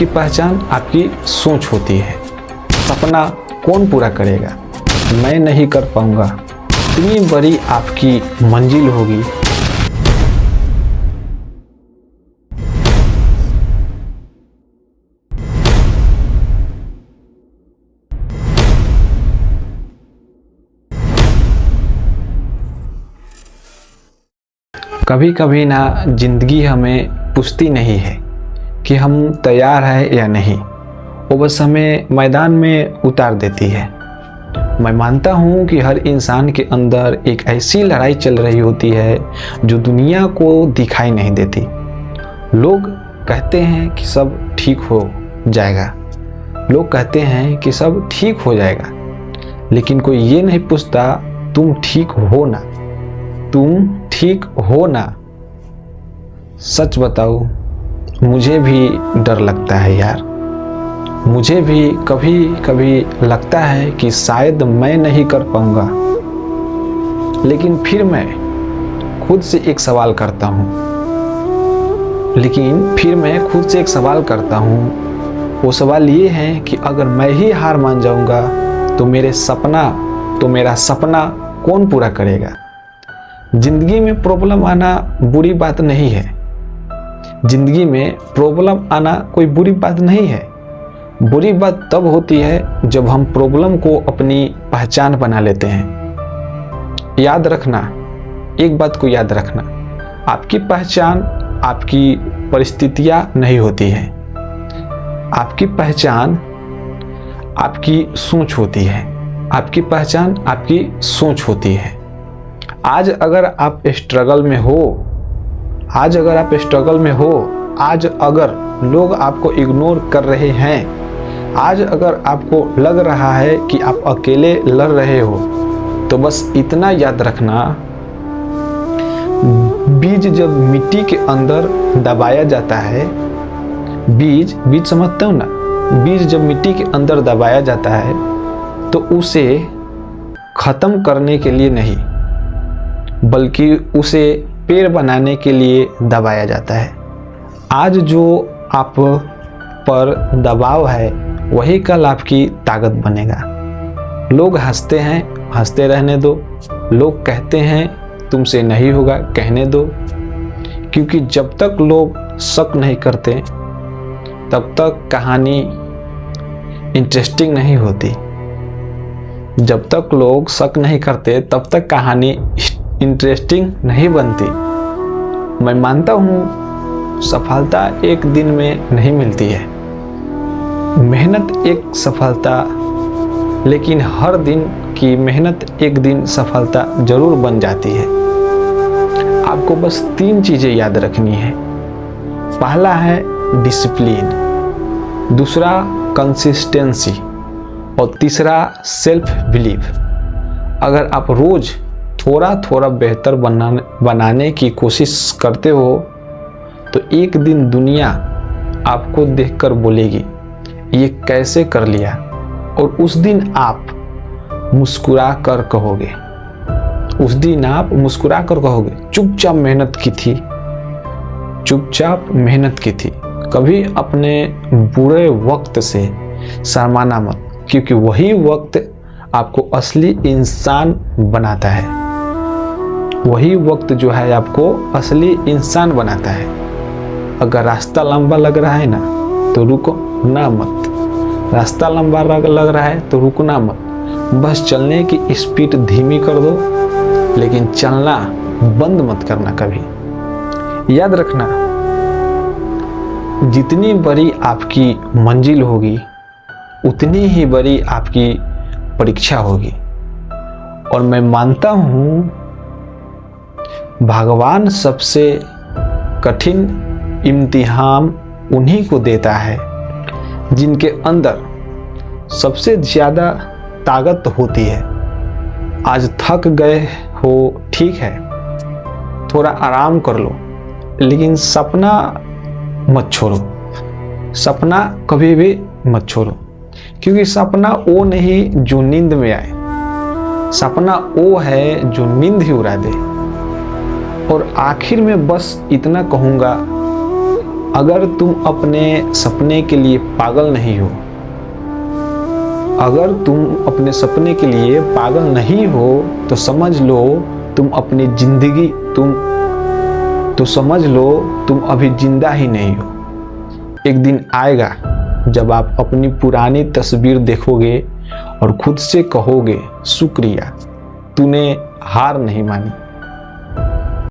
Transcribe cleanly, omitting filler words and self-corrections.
आपकी पहचान आपकी सोच होती है। सपना कौन पूरा करेगा? मैं नहीं कर पाऊंगा। इतनी बड़ी आपकी मंजिल होगी। कभी कभी ना जिंदगी हमें पूछती नहीं है कि हम तैयार हैं या नहीं, वो बस हमें मैदान में उतार देती है। मैं मानता हूँ कि हर इंसान के अंदर एक ऐसी लड़ाई चल रही होती है जो दुनिया को दिखाई नहीं देती। लोग कहते हैं कि सब ठीक हो जाएगा, लोग कहते हैं कि सब ठीक हो जाएगा, लेकिन कोई ये नहीं पूछता तुम ठीक हो ना, तुम ठीक हो ना। सच बताओ, मुझे भी डर लगता है यार। मुझे भी कभी कभी लगता है कि शायद मैं नहीं कर पाऊंगा, लेकिन फिर मैं खुद से एक सवाल करता हूँ। वो सवाल ये है कि अगर मैं ही हार मान जाऊंगा तो मेरा सपना कौन पूरा करेगा? जिंदगी में प्रॉब्लम आना बुरी बात नहीं है। जिंदगी में प्रॉब्लम आना कोई बुरी बात नहीं है। बुरी बात तब होती है जब हम प्रॉब्लम को अपनी पहचान बना लेते हैं। याद रखना, एक बात को याद रखना, आपकी पहचान आपकी परिस्थितियां नहीं होती है। आपकी पहचान आपकी सोच होती है। आपकी पहचान आपकी सोच होती है। आज अगर आप स्ट्रगल में हो, आज अगर लोग आपको इग्नोर कर रहे हैं, आज अगर आपको लग रहा है कि आप अकेले लड़ रहे हो, तो बस इतना याद रखना, बीज जब मिट्टी के अंदर दबाया जाता है, बीज समझते हो ना, बीज जब मिट्टी के अंदर दबाया जाता है तो उसे खत्म करने के लिए नहीं, बल्कि उसे पेड़ बनाने के लिए दबाया जाता है। आज जो आप पर दबाव है वही कल आपकी ताकत बनेगा। लोग हंसते हैं, हंसते रहने दो। लोग कहते हैं तुमसे नहीं होगा, कहने दो, क्योंकि जब तक लोग शक नहीं करते तब तक कहानी इंटरेस्टिंग नहीं होती। जब तक लोग शक नहीं करते तब तक कहानी इंटरेस्टिंग नहीं बनती। मैं मानता हूँ सफलता एक दिन में नहीं मिलती है, मेहनत एक सफलता, लेकिन हर दिन की मेहनत एक दिन सफलता जरूर बन जाती है। आपको बस 3 चीजें याद रखनी है। पहला है डिसिप्लिन, दूसरा कंसिस्टेंसी और तीसरा सेल्फ बिलीव। अगर आप रोज थोड़ा थोड़ा बेहतर बनाने की कोशिश करते हो तो एक दिन दुनिया आपको देखकर बोलेगी ये कैसे कर लिया, और उस दिन आप मुस्कुरा कर कहोगे चुपचाप मेहनत की थी। कभी अपने बुरे वक्त से शर्माना मत, क्योंकि वही वक्त आपको असली इंसान बनाता है। वही वक्त जो है आपको असली इंसान बनाता है। अगर रास्ता लंबा लग रहा है ना तो रुको ना मत, रास्ता लंबा लग रहा है तो रुकना मत, बस चलने की स्पीड धीमी कर दो, लेकिन चलना बंद मत करना कभी। याद रखना, जितनी बड़ी आपकी मंजिल होगी उतनी ही बड़ी आपकी परीक्षा होगी। और मैं मानता हूँ भगवान सबसे कठिन इम्तिहान उन्हीं को देता है जिनके अंदर सबसे ज़्यादा ताकत होती है। आज थक गए हो, ठीक है, थोड़ा आराम कर लो, लेकिन सपना मत छोड़ो। सपना कभी भी मत छोड़ो, क्योंकि सपना वो नहीं जो नींद में आए, सपना वो है जो नींद ही उड़ा दे। और आखिर में बस इतना कहूँगा अगर तुम अपने सपने के लिए पागल नहीं हो, अगर तुम अपने सपने के लिए पागल नहीं हो तो समझ लो तुम अपनी जिंदगी समझ लो तुम अभी जिंदा ही नहीं हो। एक दिन आएगा जब आप अपनी पुरानी तस्वीर देखोगे और खुद से कहोगे शुक्रिया, तूने हार नहीं मानी।